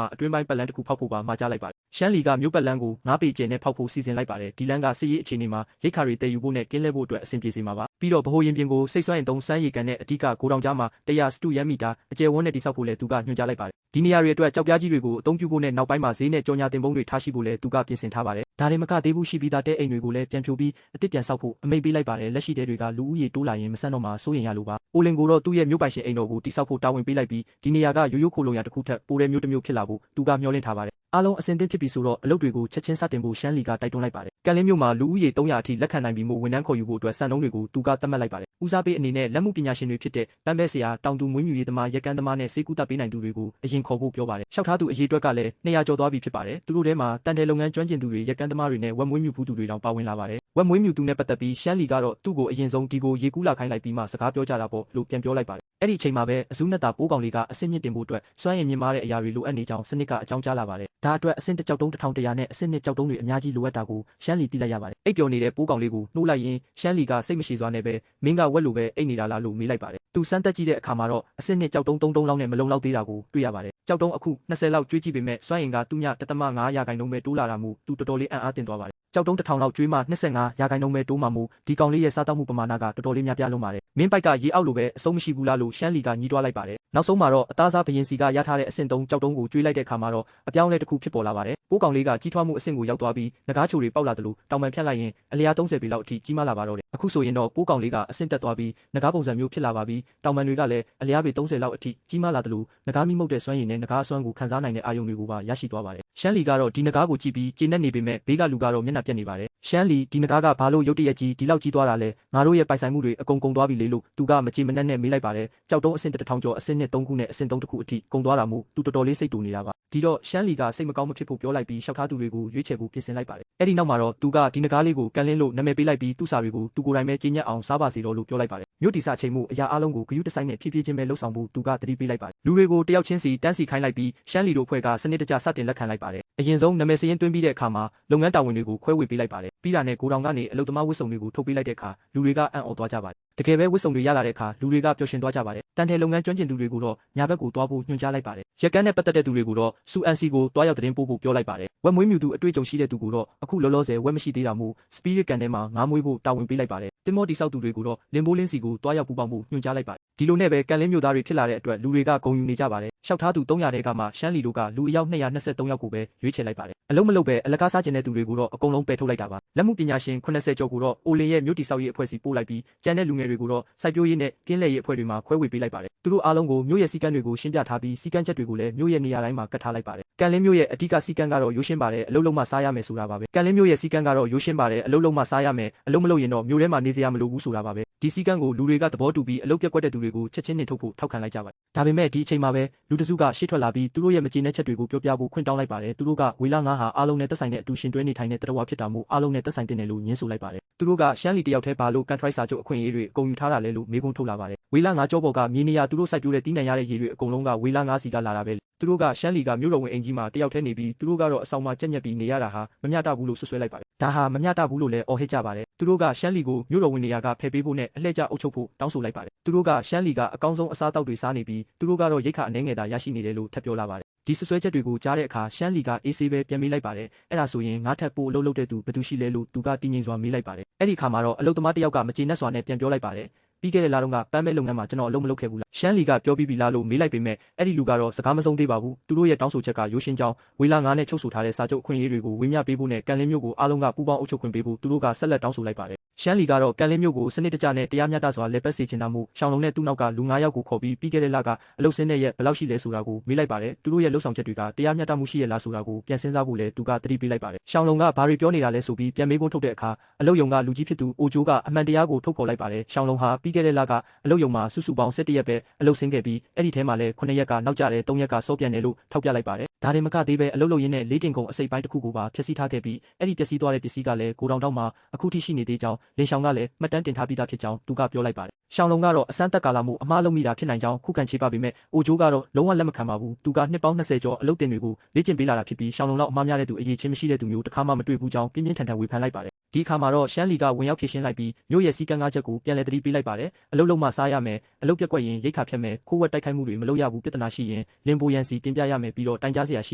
ာအတွင်းပိုင်းပတ်လန်းတစ်ခုဖောက်ဖို့ပါမှာကြားလိုက်ပါတယ်ရှမ်းလီကမြို့ပတ်လန်းကို9ပေကျယ်နဲ့ဖောက်ဖို့စီစဉ်လိုက်ပါတယ်ဒီလမ်းကစစ်ရေးအခြေအနေမှာရိတ်ခါတွေတည်ယူဖို့နဲ့ကင်းလဲဖို့အတွက်အဆင်ပြေစေမှာပါပြီးတော့ဗဟိုရင်ပြင်ကိုစိတ်ဆွမ်းရင်တုံးစမ်းရေကန်နဲ့အဓိကဂိုတောင်ကြားမှာ100စတုရန်မီတာအကျယ်ဝန်းနဲ့တိစောက်ဖို့လည်းသူကညွှန်ကြားလိုက်ပါတယ်ဒီနေရာတွေအတွက်ကြောက်ပြားကြီးတွေကိုအသုံးပြုဖို့နဲ့နောက်ပိုင်းမှာဈေးနဲ့ကြော်ညာတင်ပုံးတွေထားရှိဖို့လည်းသူကပြင်ဆင်ထားပါတယ်ဒါတွေမကသေးဘူးရှိပြီးသားတဲအိမ်တွေကိုလည်းပြန်ဖြိုပြီးအသစ်ပြန်ဆောက်ဖို့အမိန့်ပေးလိုက်ပါတယ်လက်ရှိတဲတွေကလူဦးရေတိုးလာရင်မဆန့်တော့မှစိုးရင်ရလို့ပါအိုလင်ကိုတော့သူ့ရဲ့မြို့ပိုင်ရှင်အိမ်တော်ကိုတိစောက်ဖို့တာဝန်ပေးလိုက်ပြီးဒီနေရာကရိုးရိုးခိုလုံရာတစ်ခုထက်ပိုတဲ့မြို့တစ်မြို့ဖြစ်လာဖို့သူကမျှော်လင့်ထားပါတယ်အားလုံးအဆင်သင့်ဖြစ်ပြီဆိုတော့အလုပ်တွေကိုချက်ချင်းစတင်ဖို့ရှမ်းလီကတိုက်တွန်းလိုက်ပါတယ်ကန်လင်းမြို့မှာလူဦးရေ300အထိလက်ခံနိုင်ပြီမို့ဝန်ထမ်းခေါ်ယူဖို့အတွက်စံနှုန်းတွေကိုသူကသတ်မှတ်လိုက်ပါတယ်ဦးစားပေးအနေနဲ့လက်မှုပညာရှင်တွေဖြစ်တဲ့ပန်းပဲဆရာတောင်သူမွေးမြူရေးသမားရက်ကန်သမားနဲ့စေကူတပ်ပေးနိုင်သူတွေကိုအရင်ခေါ်ဖို့ပြောပါတယ်ရှောက်ထားသူအရေးအတွက်ကလည်း200ကျော်သွားပြီဖြစ်ပါတယ်သူတို့ထဲမှာတန်တယ်လုပ်ငန်းကျွမ်းကျင်သူတွေရက်ကန်သမားတွေနဲ့ဝက်မွေးမြူဘူးသူတွေတောင်ပါဝင်လာပါတယ်ဝက်မွေးမြူသူနဲ့ပတ်သက်ပြီးရှမ်းလီကတော့သူ့ကိုအရင်ဆုံးဒီကိုရေကူးလာခိုင်းလိုက်ပြီးမှစကားပြောကြတာပေါ့လို့ပြန်ပြောလိုက်ပါတယ်အဲ့ဒီအချိန်မှာပဲအစုနဲ့တာပိုးကောင်လေးကအဆင့်မြင့်တင်ဖို့အတွက်စွမ်းရည်မြင့်မားတဲ့အရာတွေလိုအပ်နေကြောင်းစနစ်ကအကြောင်းကြားလာပါတယ်ဒါအတွက်အဆင့်တစ်ကြောက်တုံး1100နဲ့အဆင့်2ကြောက်တုံးတွေအများကြီးလိုအပ်တာကိုရှမ်းလီသိလိုက်ရပါတယ်အိပ်ပျော်နေတဲ့ပိုးကောင်လေးကိုနှိုးလိုက်ရင်ရှမ်းလီကစိတ်မရှိစွာနဲ့ပဲမင်းကဝက်လိုပဲအိပ်နေတာလားလို့မေးလိုက်ပါတယ်သူစမ်းသက်ကြည့်တဲ့အခါမှာတော့အဆင့်2ကြောက်တုံး3လောက်နဲ့မလုံလောက်သေးတာကိုတွေ့ရပါတယ်ကြောက်တုံးအခု20လောက်ကျွေးကြည့်ပေမဲ့စွမ်းရည်ကသူ့ည1.5ရာခိုင်နှုန်းပဲတိုးလာတာမို့သူတော်တော်လေးအံ့အားသင့်သွားပါတယ်ကြောက်တုံး1000လောက်ကျွေးမှ25ရာခိုင်နှုန်းပဲတိုးမှမို့ဒီကောင်လေးရဲ့စားတောက်မှုပမာဏကတော်တော်လေးများပြားလွန်းပါတယ်မင်းပိုက်ကရေအောက်လိုပဲအဆုံးမရှိဘူးလားလို့ရှမ်းလီကညှိတွားလိုက်ပါတယ်နောက်ဆုံးမှာတော့အသားစားဘရင်စီကရထားတဲ့အဆင့်3ကြောက်တုံးကိုကျွေးလိုက်တဲ့အခါမှာတော့အပြောင်းအလဲတစ်ခုဖြစ်ပေါ်လာပါတယ်ပိုးကောင်လေးကကြီးထွားမှုအဆင့်ကိုရောက်သွားပြီးငကားချိုတွေပေါက်လာတယ်လို့တောင်ပန်ဖြတ်လိုက်ရင်အလျား30ပေလောက်အထိကြီးမားလာပါတော့တယ်အခုဆိုရင်တော့ပိုးကောင်လေးကအဆင့်တက်သွားပြီးငကားပုံစံမျိုးဖြစ်လာပါပြီးတောင်ပန်တွေကလည်းအလျားပေ30လောက်အထိကြီးမားလာတယ်လို့ငကားမိမှုတ်တဲ့စွမ်းရည်နဲ့ငကားအစွမ်းကိုခံစားနိုင်တဲ့အာရုံတွေကိုပါရရှိသွားပါတယ်ရှမ်းလီကတော့ဒီငကားကိုကြည့်ပြီးကျေနပ်နေပေမဲ့ဘေးကလူကတော့မျက်နှာပြက်နေပါတယ်ရှမ်းလီဒီငကားကဘာလို့ရုတ်တရက်ကြီးဒီလောက်ကြီးသွားတာလဲငါတို့ရဲ့ပိုင်ဆိုင်မှုတွေအကုန်ကုန်သွားပြီလေလို့သူကမကြည်မနှက်နဲ့မေးလိုက်ပါတယ်ကြောက်တုံးအဆင့်1000ကျော်အဆင့်နဲ့3ခုနဲ့အဆင့်3တစ်ခုအထိကုန်သွားတာမို့သူတော်တော်လေးစိတ်တူနေတာပါဒီတော့ရှမ်းလီကစိတ်မကောင်းမဖြစ်ဖို့ပြောလိုက်ပြီးရှောက်ထားသူတွေကိုရွေးချယ်ဖို့ပြင်ဆင်လိုက်ပါတယ်အဲ့ဒီနောက်မှာတော့သူကဒီငကားလေးကိုကန်လင်းလို့နာမည်ပေးလိုက်ပြီးသူ့စာတွေကိုသူကိုယ်တိုင်ပဲကြီးညက်အောင်စားပါစီတော့လို့ပြောလိုက်ပါတယ်မြို့တီစာချိန်မှုအရာအလုံးကိုဂရုတစိုက်နဲ့ဖြည်းဖြည်းချင်းပဲလှုပ်ဆောင်ဖို့သူကသတိပေးလိုက်ပါတယ်လူတွေကိုတယောက်ချင်းစီတန်းစီခိုင်းလိုက်ပြီးရှမ်းလီတို့ဖွဲ့ကစနစ်တကျစတင်လက်ခံလိုက်ပါတယ်အရင်ဆုံးနာမည်စရင်းသွင်းပြီးတဲ့အခါမှာလုပ်ငန်းတာဝန်တွေကိုခွဲဝေပေးလိုက်ပါတယ်ပြီးတာနဲ့ဂိုတောင်ကနေအလုပ်သမားဝတ်စုံတွေကိုထုတ်ပေးလိုက်တဲ့အခါလူတွေကအံ့ဩသွားကြပါတယ်တကယ်ပဲဝတ်စုံတွေရလာတဲ့အခါလူတွေကပျော်ရွှင်သွားကြပါတယ်တန်တယ်လုပ်ငန်းကျွမ်းကျင်သူတွေကိုတော့ညာဘက်ကိုသွားဖို့ညွှန်ကြားလိုက်ပါတယ်ရက်ကန်းနဲ့ပတ်သက်တဲ့သူတွေကိုတော့စူအန်စီကိုတွားရောက်သတင်းပို့ဖို့ပြောလိုက်ပါတယ်ဝက်မွေးမြူသူအတွေ့အကြုံရှိတဲ့သူကိုတော့အခုလောလောဆယ်ဝက်မရှိသေးတာမို့စပီရစ်ကန်ထဲမှာငါးမွေးဖို့တာဝန်ပေးလိုက်ပါတယ်တင်မောတိဆောက်သူတွေကိုတော့လင်ဘိုးလင်းစီကိုတွားရောက်ပူပေါင်းဖို့ညွှန်ကြားလိုက်ပါတယ်ဒီလိုနဲ့ပဲကန်လင်းမျိုးသားတွေဖြစ်လာတဲ့အတွက်လူတွေကဂုဏ်ယူနေကြပါတယ်ရှောက်ထားသူ300တဲကမှရှမ်းလီတို့ကလူအယောက်223ယောက်ကိုပဲရွေးချယ်လိုက်ပါတယ်အလုံးမလုံးပဲအလကားစားကျင်တဲ့သူတွေကိုတော့အကုန်လုံးပယ်ထုတ်လိုက်တာပါလက်မှုပညာရှင်80ကျော်ကိုတော့အိုလင်ရဲ့မြို့တိဆောက်ရေးအဖွဲ့စီပို့လိုက်ပြီးကျန်တဲ့လူငယ်တွေကိုတော့စိုက်ပျိုးရေးနဲ့ကင်းလှည့်ရေးအဖွဲ့တွေမှာခွဲဝေပေးလိုက်ပါတယ်သူတို့အားလုံးကိုမြို့ရဲ့စီကန်းတွေကိုရှင်းပြထားပြီးစီကန်းချက်တွေကိုလည်းမြို့ရဲ့နေရာတိုင်းမှာကတ်ထားလိုက်ပါတယ်ကန်လင်းမြို့ရဲ့အဓိကစီကန်းကတော့ရိုးရှင်းပါတယ်အလုံးလုံးမှစားရမယ်ဆိုတာပါပဲကန်လင်းမြို့ရဲ့စီကန်းကတော့ရိုးရှင်းပါတယ်အလုံးလုံးမှစားရမယ်အလုံးမလုံးရင်တော့မြို့ထဲမှာနေစရာမလိုဘူးဆိုတာပါပဲဒီစီကန်းကိုလူတွေကသဘောတူပြီးအလုပ်ပြက်ကွက်တဲ့သူတွေကိုချက်ချင်းနှင်ထုတ်ဖို့ထောက်ခံလိုက်ကြပါတယ်ဒါပေမဲ့ဒီအချိန်မှာပဲလူတစုကရှေ့ထွက်လာပြီးသူတို့ရဲ့မကျေနပ်ချက်တွေကိုပြောပြဖို့ခွင့်တောင်းလိုက်ပါတယ်သူတို့ကဝေလာငါးဟာအားလုံးနဲ့သက်ဆိုင်တဲ့အတူရှင်တွဲနေထိုင်တဲ့တရဝါဖြစ်တာမို့အားလုံးနဲ့သက်ဆိုင်တဲ့နယ်လို့ညှင်းဆိုလိုက်ပါတယ်သူတို့ကရှမ်းလီတယောက်တည်းဘာလို့ကန်ထရိုက်စာချုပ်အခွင့်အရေးတွေအကုန်ယူထားတာလဲလို့မေးခွန်းထုတ်လာပါတယ်ဝေလာငါးကြောပေါ်ကမြေနေရာသူတို့စိုက်ပျိုးတဲ့တီးနှံရတဲ့ရေတွေအကုန်လုံးကဝေလာငါးစီကလာတာပဲသူတို့ကရှမ်းလီကမြို့တော်ဝင်အိမ်ကြီးမှာတယောက်တည်းနေပြီးသူတို့ကတော့အဆောင်မှာကြက်ညက်ပြီးနေရတာဟာမမျှတဘူးလို့ဆွဆွဲလိုက်ပါတယ်ဒါဟာမမျှတဘူးလို့လည်းအော်ဟစ်ကြပါတယ်သူတို့ကရှမ်းလီကိုမြို့တော်ဝင်နေရာကဖယ်ပေးဖို့နဲ့အလှည့်ကျအုပ်ချုပ်ဖို့တောင်းဆိုလိုက်ပါတယ်သူတို့ကရှမ်းလီကအကောင်းဆုံးအစားအသောက်တွေစားနေပြီးသူတို့ကတော့ရိတ်ခါအနှဲငယ်သာရရှိနေတယ်လို့ထပ်ပြောလာပါတယ်ဒီဆွဆွဲချက်တွေကိုကြားတဲ့အခါရှမ်းလီကအေးဆေးပဲပြန်မေးလိုက်ပါတယ်အဲ့ဒါဆိုရင်ငါထပ်ပို့အလုပ်လုပ်တဲ့သူဘယ်သူရှိလဲလို့သူကတင်းငင်စွာမေးလိုက်ပါတယ်အဲ့ဒီခါမှာတော့အလုပ်သမားတယောက်ကမကျေနပ်စွာနဲ့ပြန်ပြောလိုက်ပါတယ်ပြီးခဲ့တဲ့လတုန်းကပန်းမဲလုပ်ငန်းမှာကျွန်တော်အလုပ်မလုပ်ခဲ့ဘူး ရှမ်းလီကပြောပြီးပြီလားလို့မေးလိုက်ပေမဲ့အဲ့ဒီလူကတော့စကားမဆုံးသေးပါဘူးသူတို့ရဲ့တောင်းဆိုချက်ကရိုးရှင်းကြောင်းဝေလာ9နဲ့ချုပ်ဆိုထားတဲ့စာချုပ်အခွင့်အရေးတွေကိုဝေမျှပေးဖို့နဲ့ကန်လင်းမျိုးကိုအားလုံးကပူးပေါင်းအုပ်ချုပ်ခွင့်ပေးဖို့သူတို့ကဆက်လက်တောင်းဆိုလိုက်ပါတယ်ရှမ်းလီကတော့ကန်လင်းမျိုးကိုစနစ်တကျနဲ့တရားမျှတစွာလက်ပတ်စေချင်တာမို့ရှောင်းလုံးနဲ့သူ့နောက်ကလူ9ယောက်ကိုခေါ်ပြီးခဲ့တဲ့လကအလုတ်စင်းတဲ့ရက်ဘယ်လောက်ရှိလဲဆိုတာကိုမေးလိုက်ပါတယ်သူတို့ရဲ့လှုပ်ဆောင်ချက်တွေကတရားမျှတမှုရှိရလားဆိုတာကိုပြန်စဉ်းစားဖို့လည်းသူကသတိပေးလိုက်ပါတယ်ရှောင်းလုံးကဘာတွေပြောနေတာလဲဆိုပြီးပြန်မေးခွန်းထုတ်တဲ့အခါအလုတ်ယုံကလူကြီးဖြစ်သူအိုဂျိုးကအမှန်တရားကိုထုတ်ဖော်လိုက်ပါတယ်ရှောင်းလုံးဟာပြီးခဲ့တဲ့လကအလုတ်ယုံမှာစုစုပေါင်း17ရက်ပဲအလုတ်စင်းခဲ့ပြီးအဲ့ဒီထဲမှာလည်း9ရက်ကနောက်ကျတဲ့3ရက်ကစောပြန်တယ်လို့ထောက်ပြလိုက်ပါတယ်ဒါတင်မကသေးပဲအလုတ်လုပ်ရင်းနဲ့လေးတင်ကုန်အစိပ်ပိုင်းတစ်ခုကိုပါဖျက်ဆီးထားခဲ့ပြီးအဲ့ဒီပျက်စီးသွားတဲ့ပစ္စည်းကလည်းကိုတောင်တောက်မှာအခုထိရှိနေသေးကြောင်းလင်ရှောင်းကလည်းမှတ်တမ်းတင်ထားပြီးသားဖြစ်ကြောင်းသူကပြောလိုက်ပါတယ်ရှောင်းလုံးကတော့အစမ်းသက်ကာလမှုအမှားလုံးမိတာဖြစ်နိုင်ကြောင်းခုခံချေပပေမဲ့အိုဂျိုးကတော့လုံးဝလက်မခံပါဘူးသူကနှစ်ပေါင်း20ကျော်အလုတ်တင်တွေကိုလေ့ကျင့်ပေးလာတာဖြစ်ပြီးရှောင်းလုံးလောက်အမှားများတဲ့သူအရေးချင်းမရှိတဲ့သူမျိုးတစ်ခါမှမတွေ့ဘူးကြောင်းပြင်းပြင်းထန်ထန်ဝေဖန်လိုက်ပါတယ်ဒီအခါမှာတော့ရှမ်းလီကဝင်ရောက်ဖြည့်ရှင်းလိုက်ပြီးမြို့ရဲ့စီကံ9ချက်ကိုပြန်လည်သတိပေးလိုက်ပါတယ်အလုတ်လုံးမှစားရမယ်အလုတ်ပြက်ကွက်ရင်ရိတ်ခါဖြတ်မယ်ခိုးဝက်တိုက်ခိုက်မှုတွေမလုပ်ရဘူးပြဿနာရှိရင်လင်ပိုရန်စီတင်ပြရမယ်ပြီးတော့တိုင်ကြားစရာရှ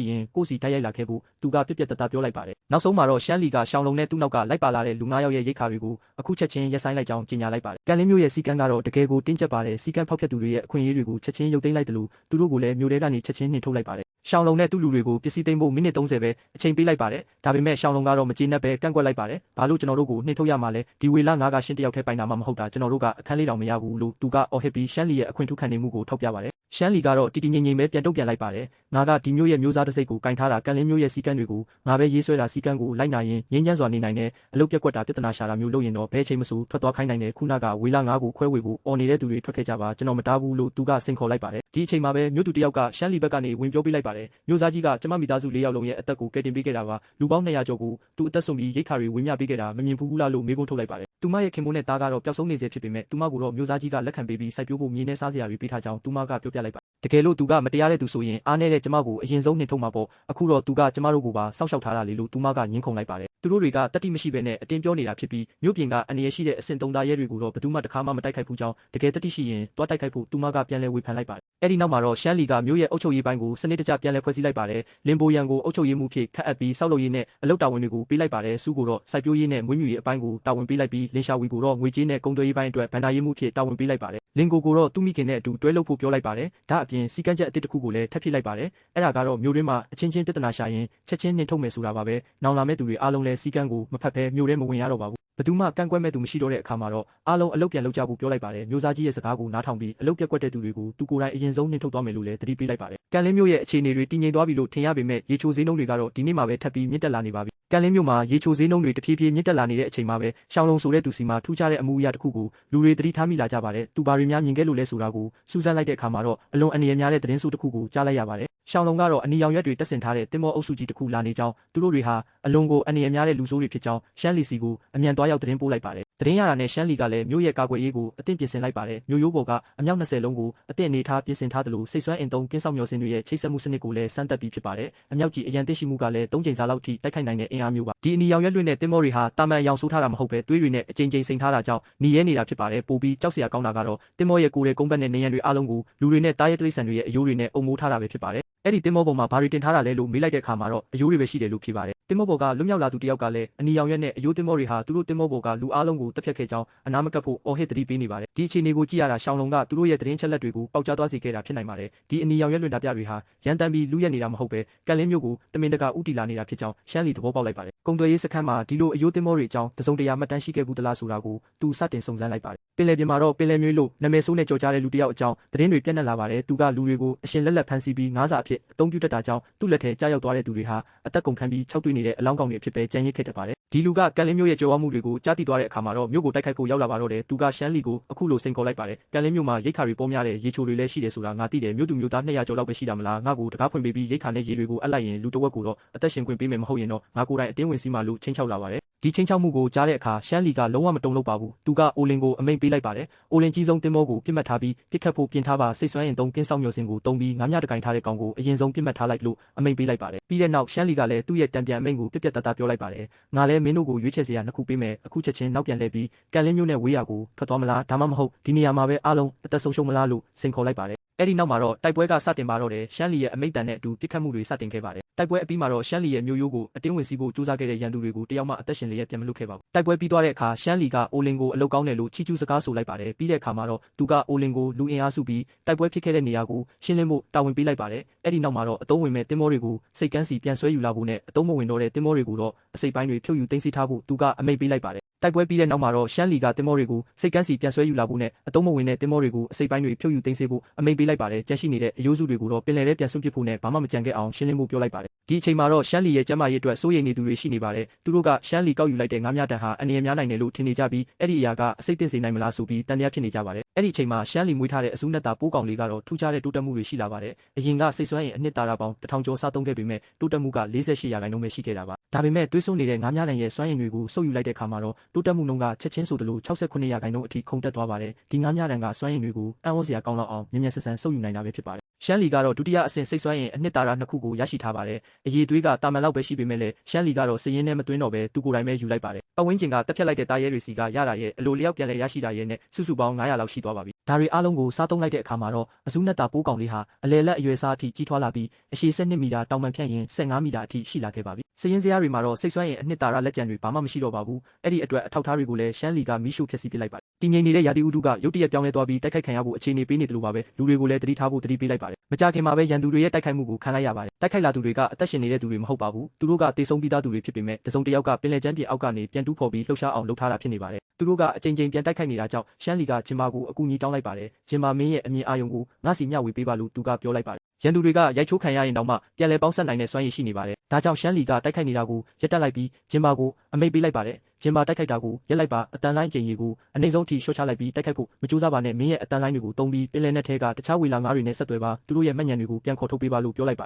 ိရင်ကိုယ်စီတိုက်ရိုက်လာခဲ့ဖို့သူကပြက်ပြက်တသားပြောလိုက်ပါတယ်နောက်ဆုံးမှာတော့ရှမ်းလီကရှောင်းလုံးနဲ့သူ့နောက်ကလိုက်ပါလာတဲ့လူ9ယောက်ရဲ့ရိတ်ခါတွေကိုအခုချက်ချင်းရက်ဆိုင်လိုက်ကြောင်းကြေညာလိုက်ပါတယ်ကန်လင်းမြို့ရဲ့စီကံကတော့တကယ်ကိုတင်းကျပ်ပါတယ်စီကံဖောက်ဖျက်သူတွေရဲ့အခွင့်အရေးတွေကိုချက်ချင်းရုပ်သိမ်းလိုက်တယ်လို့သူတို့ကလည်းမြို့ထဲကနေချက်ချင်းနှင်ထုတ်လိုက်ပါတယ်ရှောင်းလုံးနဲ့သူ့လူတွေကိုပစ္စည်းသိမ်းဖို့မိနစ်30ပဲအချိန်ပေးလိုက်ပါတယ်ဒါပေမဲ့ရှောင်းလုံးကတော့မကျေနပ်ပဲကန့်ကွက်လိုက်ပါတယ်ဘာလို့ကျွန်တော်တို့ကိုနှင်ထုတ်ရမှာလဲဒီဝေလ9ကရှင်းတယောက်ထဲပိုင်တာမှမဟုတ်တာကျွန်တော်တို့ကအခန်းလေးတောင်မရဘူးလို့သူကအော်ဟစ်ပြီးရှမ်းလီရဲ့အခွင့်ထူးခံနေမှုကိုထောက်ပြပါတယ်ရှမ်းလီကတော့တီတီငိမ့်ငိမ့်ပဲပြန်တုတ်ပြန်လိုက်ပါတယ်ငါကဒီမျိုးရဲ့မျိုးစားတစ်စိတ်ကိုကင်ထားတာကန်လင်းမျိုးရဲ့စီကံတွေကိုငါပဲရေးဆွဲတာစီကံကိုလိုက်နိုင်ရင်ငင်းချမ်းစွာနေနိုင်တယ်အလုပ်ပြက်ကွက်တာပြဿနာရှာတာမျိုးလုပ်ရင်တော့ဘဲချိန်မစိုးထွက်သွားခိုင်းနိုင်တယ်ခုနကဝေလ9ကိုခွဲဝေဖို့အော်နေတဲ့သူတွေထွက်ခဲ့ကြပါကျွန်တော်မတားဘူးလို့သူကစိန်ခေါ်လိုက်ပါတယ်ဒီအချိန်မှာပဲမြို့သူတယောက်ကရှမ်းလီဘက်ကနေဝင်ပြောပြလိုက်ပါတယ်မျိုးစားကြီးကကျမမိသားစု4ယောက်လုံးရဲ့အသက်ကိုကယ်တင်ပေးခဲ့တာပါလူပေါင်း200ကျော်ကိုသူအသက်ဆုံးပြီးရိတ်ခါတွေဝေမျှပေးခဲ့တာမမြင်ဘူးလားလို့မေးခွန်းထုတ်လိုက်ပါတယ်သူမရဲ့ခင်မိုးနဲ့သားကတော့ပျောက်ဆုံးနေစေဖြစ်ပေမဲ့သူမကိုတော့မျိုးစားကြီးကလက်ခံပေးပြီးစိုက်ပျိုးဖို့မြေနဲ့စားစရာတွေပေးထားကြောင်းသူမကပြောပြလိုက်ပါတကယ်လို့သူကမတရားတဲ့သူဆိုရင်အားနေတဲ့ကျမကိုအရင်ဆုံးနှင်ထုတ်မှာပေါ့အခုတော့သူကကျမတို့ကိုပါစောင့်ရှောက်ထားတာလေလို့သူမကညှင်းခုန်လိုက်ပါတယ်သူတို့တွေကတတိမရှိဘဲနဲ့အတင်းပြောနေတာဖြစ်ပြီးမြို့ပြင်ကအန္တရာယ်ရှိတဲ့အဆင့်3သားရဲတွေကိုတော့ဘယ်သူမှတစ်ခါမှမတိုက်ခိုက်ဘူးကြောင်းတကယ်တတိရှိရင်တွားတိုက်ခိုက်ဖို့သူမကပြန်လဲဝေဖန်လိုက်ပါတယ်အဲ့ဒီနောက်မှာတော့ရှမ်းလီကမြို့ရဲ့အုပ်ချုပ်ရေးပိုင်းကိုစနစ်တကျပြန်လဲဖွဲ့စည်းလိုက်ပါတယ်လင်ဘိုရန်ကိုအုပ်ချုပ်ရေးမှုဖြစ်ခန့်အပ်ပြီးစောက်လုပ်ရေးနဲ့အလုပ်တာဝန်တွေကိုပေးလိုက်ပါတယ်စုကိုတော့စိုက်ပျိုးရေးနဲ့မွေးမြူရေးအပိုင်းကိုတာဝန်ပေးလိုက်ပြီးလင်ရှာဝီကိုတော့ငွေကြေးနဲ့ကုန်သွယ်ရေးပိုင်းအတွက်ဗန်ဒါရေးမှုဖြစ်တာဝန်ပေးလိုက်ပါတယ်လင်ကိုတော့သူမိခင်နဲ့အတူတွဲလုပ်ဖို့ပြောလိုက်ပါတယ်ဒါအပြင်စီကံချက်အသစ်တစ်ခုကိုလည်းထပ်ဖြည့်လိုက်ပါတယ်အဲ့ဒါကတော့မြို့တွင်းမှာအချင်းချင်းပြဿနာရှာရင်ချက်ချင်းနှင်ထုတ်မယ်ဆိုတာပါပဲနောင်လာမဲ့သူတွေအားလုံးလည်းစီကံကိုမဖတ်ဘဲမြို့ထဲမဝင်ရတော့ပါဘူးဘယ်သူမှကန့်ကွက်မဲ့သူမရှိတော့တဲ့အခါမှာတော့အားလုံးအလုပ်ပြန်လုပ်ကြဖို့ပြောလိုက်ပါတယ်မျိုးစားကြီးရဲ့စကားကိုနားထောင်ပြီးအလုပ်ပြက်ကွက်တဲ့သူတွေကိုသူကိုယ်တိုင်အရင်ဆုံးနှင်ထုတ်သွားမယ်လို့လည်းသတိပေးလိုက်ပါတယ်ကန်လင်းမြို့ရဲ့အခြေအနေတွေတည်ငြိမ်သွားပြီလို့ထင်ရပေမဲ့ရေချိုဈေးနှုန်းတွေကတော့ဒီနေ့မှပဲထပ်ပြီးမြင့်တက်လာနေပါပြီကန်လင်းမြို့မှာရေချိုဈေးနှုန်းတွေတဖြည်းဖြည်းမြင့်တက်လာနေတဲ့အချိန်မှာပဲရှောင်းလုံးဆိုတဲ့သူစီမှာထူးခြားတဲ့အမှုအရာတစ်ခုကိုလူတွေသတိထားမိလာကြပါတယ်သူဘာတွေများမြင်ခဲ့လို့လဲဆိုတာကိုစူးစမ်းလိုက်တဲ့အခါမှာတော့အလွန်အန္တရာယ်များတဲ့သတင်းဆိုးတစ်ခုကိုကြားလိုက်ရပါတယ်ရှောင်းလုံးကတော့အနီရောင်ရွက်တွေတက်ဆင်ထားတဲ့တင်မောအုပ်စုကြီးတစ်ခုလာနေကြောင်းသူတို့တွေဟာအလွန်ကိုအန္တရာယ်များတဲ့လူဆိုးတွေဖြစ်ကြောင်းရှမ်းလီစီကိုအမြန်သွားရောက်သတင်းပို့လိုက်ပါတယ်သတင်းရတာနဲ့ရှမ်းလီကလည်းမြို့ရဲ့ကာကွယ်ရေးကိုအသင့်ပြင်ဆင်လိုက်ပါတယ်မြို့ရိုးပေါ်ကအမြောက်20လုံးကိုအသင့်အနေထားပြင်ဆင်ထားတယ်လို့စိတ်ဆွမ်းအင်သုံးကင်းဆောင်မျှော်စင်တွေရဲ့ချိတ်ဆက်မှုစနစ်ကိုလည်းစမ်းသပ်ပြီးဖြစ်ပါတယ်အမြောက်ကြီးအရန်သိရှိမှုကလည်း3ချိန်စာလောက်ထိတိုက်ခိုက်နိုင်တဲ့အင်အားမျိုးပါဒီအနီရောင်ရွက်လွှင့်တဲ့တင်မောတွေဟာတာမန်အယောင်ဆိုးထားတာမဟုတ်ပဲသွေးတွေနဲ့အကြိမ်ကြိမ်စိန်ထားတာကြောင့်หนีရဲနေတာဖြစ်ပါတယ်ပိုပြီးကြောက်စရာကောင်းတာကတော့တင်မောရဲ့ကိုယ်ရဲ့ကုန်းဘက်နဲ့နေရန်တွေအားလုံးကိုလူတွေနဲ့တားရဲတိရစ္ဆာန်တွေရဲ့အယိုးတွေနဲ့အုံမိုးထားတာပဲဖြစ်ပါတယ်အဲ့ဒီတင်မောပေါ်မှာဘာတွေတင်ထားတာလဲလို့မေးလိုက်တဲ့အခါမှာတော့အယိုးတွေပဲရှိတယ်လို့ဖြေပါတယ်တင်မောပေါ်ကလွတ်မြောက်လာသူတယောက်ကလည်းအနီရောင်ရွက်နဲ့အယိုးတင်မောတွေဟာသူတို့တင်မောပေါ်ကလူအားလုံးကိုတက်ဖြတ်ခဲ့ကြောင်းအနာမကပ်ဖို့အော်ဟစ်သတိပေးနေပါတယ်ဒီအခြေအနေကိုကြည့်ရတာရှောင်းလုံးကသူတို့ရဲ့သတင်းချက်လက်တွေကိုပေါက်ကြားသွားစေခဲ့တာဖြစ်နိုင်ပါတယ်ဒီအနီရောင်ရွက်လွှင့်တာပြတွေဟာရန်တမ်းပြီးလူရက်နေတာမဟုတ်ပဲကန်လင်းမျိုးကိုတမင်တကာဥတီလာနေတာဖြစ်ကြောင်းရှမ်းလီသဘောပေါက်လိုက်ပါတယ်ကုန်သွယ်ရေးစခန်းမှာဒီလိုအယိုးတင်မောတွေအကြောင်းတစုံတရာမှတ်တမ်းရှိခဲ့ဘူးသလားဆိုတာကိုသူစတင်စုံစမ်းလိုက်ပါတယ်ပင်လယ်ပြင်မှာတော့ပင်လယ်မျိုးလို့နာမည်ဆိုးနဲ့ကြော်ကြားတဲ့လူတစ်ယောက်အကြောင်းသတင်းတွေပြန့်နှံ့လာပါတယ်သူကလူတွေကိုအရှင်လက်လက်ဖမ်းဆီးပြီးငါးစာအဖြစ်အသုံးပြုတတ်တာကြောင့်သူ့လက်ထဲကြားရောက်သွားတဲ့သူတွေဟာအသက်ကုန်ခံပြီးခြောက်သွေးနေတဲ့အလောင်းကောင်တွေအဖြစ်ပဲကြံရစ်ခဲ့တတ်ပါတယ်ဒီလူကကန်လင်းမျိုးရဲ့ကြော်ဝါမှုတွေကိုကြားသိသွားတဲ့အခါမှာတော့မြို့ကိုတိုက်ခိုက်ဖို့ရောက်လာပါတော့တယ်သူကရှမ်းလီကိုအခုလိုစိန်ခေါ်လိုက်ပါတယ်ကန်လင်းမျိုးမှာရိတ်ခါတွေပေါ်များတဲ့ရေချိုတွေလည်းရှိတယ်ဆိုတာငါသိတယ်မြို့သူမြို့သား200ကျော်လောက်ပဲရှိတာမလားငါ့ကိုတကားဖွင့်ပေးပြီးရိတ်ခါနဲ့ရေတွေကိုအပ်လိုက်ရင်လူတစ်ဝက်ကိုတော့အသက်ရှင်ခွင့်ပေးမယ်မဟုတ်ရင်တော့ငါကိုယ်တိုင်အတင်းဝင်စီးမှလို့ချင်းချောက်လာပါတယ်ဒီချင်းချောက်မှုကိုကြားတဲ့အခါရှမ်းလီကလုံးဝမတုံ့လောက်ပါဘူးသူကအိုလင်ကိုအမိန့်ပေးလိုက်ပါတယ်အိုလင်ကြီးဆုံးတင်မောကိုပြစ်မှတ်ထားပြီးပြစ်ခတ်ဖို့ပြင်ထားပါစိတ်ဆွမ်းရင်သုံးကင်းဆောင်မျိုးစင်ကိုတုံးပြီးငါးမြတကင်ထားတဲ့ကောင်ကိုအရင်ဆုံးပြစ်မှတ်ထားလိုက်လို့အမိန့်ပေးလိုက်ပါတယ်ပြီးတဲ့နောက်ရှမ်းလီကလည်းသူ့ရဲ့တံပြန်အမိန့်ကိုပြက်ပြက်တသားပြောလိုက်ပါတယ်ငါလည်းမင်းတို့ကိုရွေးချယ်စရာနှစ်ခုပေးမယ်အခုချက်ချင်းနောက်ပြန်လှည့်ပြီးကန်လင်းမျိုးနဲ့ဝေးရကိုထွက်သွားမလားဒါမှမဟုတ်ဒီနေရာမှာပဲအားလုံးအသက်ဆုံးရှုံးမလားလို့စိန်ခေါ်လိုက်ပါတယ် အဲ့ဒီနောက်မှာတော့တိုက်ပွဲကစတင်ပါတော့တယ်ရှမ်းလီရဲ့အမိန့်တန်နဲ့အတူပစ်ခတ်မှုတွေစတင်ခဲ့ပါတယ်တိုက်ပွဲအပြီးမှာတော့ရှမ်းလီရဲ့မျိုးရိုးကိုအတင်းဝင်စီးဖို့ကြိုးစားခဲ့တဲ့ရန်သူတွေကိုတယောက်မှအသက်ရှင်လျက်ပြန်မလွတ်ခဲ့ပါဘူးတိုက်ပွဲပြီးသွားတဲ့အခါရှမ်းလီကအိုလင်ကိုအလုတ်ကောင်းတယ်လို့ချီးကျူးစကားဆိုလိုက်ပါတယ်ပြီးတဲ့အခါမှာတော့သူကအိုလင်ကိုလူအင်အားစုပြီးတိုက်ပွဲဖြစ်ခဲ့တဲ့နေရာကိုရှင်းလင်းဖို့တာဝန်ပေးလိုက်ပါတယ်အဲ့ဒီနောက်မှာတော့အတုံးဝင်မဲ့တင်မောတွေကိုစိတ်ကန်းစီပြန်ဆွဲယူလာဖို့နဲ့အတုံးမဝင်တော့တဲ့တင်မောတွေကိုတော့အစိပ်ပိုင်းတွေဖြုတ်ယူသိမ်းဆည်းထားဖို့သူကအမိန့်ပေးလိုက်ပါတယ်တိုက်ပွဲပြီးတဲ့နောက်မှာတော့ရှမ်းလီကတင်မောတွေကိုစိတ်ကန်းစီပြန်ဆွဲယူလာဖို့နဲ့အတုံးမဝင်တဲ့တင်မောတွေကိုအစိပ်ပိုင်းတွေဖြုတ်ယူသိမ်းဆည်းဖို့အမိန့်ပေးလိုက်ပါတယ်ကြန့်ရှိနေတဲ့အယိုးစုတွေကိုတော့ပင်လယ်ထဲပြန်ဆွန့်ပစ်ဖို့နဲ့ဘာမှမကြံခဲ့အောင်ရှင်းလင်းဖို့ပြောလိုက်ပါတယ်ဒီအချိန်မှာတော့ရှမ်းလီရဲ့ကျမ်းမာရေးအတွက်စိုးရိမ်နေသူတွေရှိနေပါတယ်သူတို့ကရှမ်းလီကောက်ယူလိုက်တဲ့ငါးများတန်ဟာအနေအများနိုင်တယ်လို့ထင်နေကြပြီးအဲ့ဒီအရာကအစိတ်တင်စေနိုင်မလားဆိုပြီးတန်တရားဖြစ်နေကြပါတယ်အဲ့ဒီအချိန်မှာရှမ်းလီမွေးထားတဲ့အစူးနက်တာပိုးကောင်လေးကတော့ထူးခြားတဲ့တိုးတက်မှုတွေရှိလာပါတယ်အရင်ကစိတ်ဆွမ်းရင်အနှစ်သာရပေါင်း1000ကျော်စားသုံးခဲ့ပေမဲ့တိုးတက်မှုက48%ပဲရှိခဲ့တာပါဒါပေမဲ့သွေးစွန်းနေတဲ့ငါးများတန်ရဲ့စွမ်းရည်တွေကိုစုပ်ယူလိုက်တဲ့အခါမှာတော့တိုးတက်မှုနှုန်းကချက်ချင်းဆိုသလို68%အထိခုန်တက်သွားပါတယ်ဒီငါးများတန်ကစွမ်းရည်တွေကိုအံ့ဩစရာကောင်းလောက်အောင်မြင်မြန်ဆန်ဆန်စုပ်ယူနိုင်တာပဲဖြစ်ပါတယ်ရှမ်းလီကတော့ဒုတိယအဆင့်စိတ်ဆွမ်းရင်အနှစ်သာရနှစ်ခုကိုရရှိထားပါတယ်အရေးသွေးကတာမန်လောက်ပဲရှိပေမဲ့လည်းရှမ်းလီကတော့စည်ရင်းနဲ့မသွင်းတော့ပဲသူကိုယ်တိုင်ပဲယူလိုက်ပါတယ်ပတ်ဝန်းကျင်ကတက်ဖြတ်လိုက်တဲ့တာရဲတွေစီကရတာရဲ့အလိုလျောက်ပြန်လဲရရှိတာရဲ့နဲ့စုစုပေါင်း900လောက်ရှိသွားပါပြီဒါတွေအားလုံးကိုစားသုံးလိုက်တဲ့အခါမှာတော့အစူးနက်တာပိုးကောင်လေးဟာအလယ်လက်အရွယ်စားအထိကြီးထွားလာပြီးအရှည်12မီတာတောင်ပံဖြန့်ရင်15မီတာအထိရှိလာခဲ့ပါပြီစည်ရင်းစရာတွေမှာတော့စိတ်ဆွမ်းရင်အနှစ်သာရလက်ကျန်တွေဘာမှမရှိတော့ပါဘူးအဲ့ဒီအတွက်အထောက်ထားတွေကိုလည်းရှမ်းလီကမီးရှို့ဖျက်ဆီးပစ်လိုက်ပါတယ်တည်ငြိမ်နေတဲ့ရာသီဥတုကရုတ်တရက်ပြောင်းလဲသွားပြီးတိုက်ခိုက်ခံရဖို့အခြေအနေပေးနေတယ်လို့ပါပဲလူတွေကိုလည်းတတိထားဖို့တတိပေးလိုက်ပါတယ်မကြခင်မှာပဲရန်သူတွေရဲ့တိုက်ခိုက်မှုကိုခံလိုက်ရပါတယ်တိုက်ခိုက်လာသူတွေကအသက်ရှင်နေတဲ့သူတွေမဟုတ်ပါဘူးသူတို့ကတေဆုံးပြီးသားသူတွေဖြစ်ပေမဲ့တစုံတစ်ယောက်ကပင်လယ်ကျန်းပြည်အောက်ကနေပြန်တူးဖော်ပြီးလှုပ်ရှားအောင်လုပ်ထားတာဖြစ်နေပါတယ်သူတို့ကအကြိမ်ကြိမ်ပြန်တိုက်ခိုက်နေတာကြောင့်ရှမ်းလီကဂျင်မာကိုအကူအညီတောင်းလိုက်ပါတယ်ဂျင်မာမင်းရဲ့အမြင်အာရုံကိုငါစီမျှဝေပေးပါလို့သူကပြောလိုက်ပါတယ်ရန်သူတွေကရိုက်ချိုးခံရရင်တောင်မှပြန်လဲပေါင်းဆက်နိုင်တဲ့စွမ်းရည်ရှိနေပါတယ်ဒါကြောင့်ရှမ်းလီကတိုက်ခိုက်နေတာကိုရပ်တန့်လိုက်ပြီးဂျင်မာကိုအမိန့်ပေးလိုက်ပါတယ်ဂျင်မာတိုက်ခိုက်တာကိုရပ်လိုက်ပါအတန်လိုင်းအကျဉ်းကြီးကိုအနေဆုံးအထိရှော့ချလိုက်ပြီးတိုက်ခိုက်ဖို့မကြိုးစားပါနဲ့မင်းရဲ့အတန်လိုင်းတွေကိုတုံးပြီးပင်လယ်နဲ့ထဲကတခြားဝေလာငါးတွေနဲ့ဆက်သွယ်ပါသူတို့ရဲ့မှတ်ဉာဏ်တွေကိုပြန်ခေါ်ထုတ်ပေးပါလို့ပြောလိုက်ပါတယ်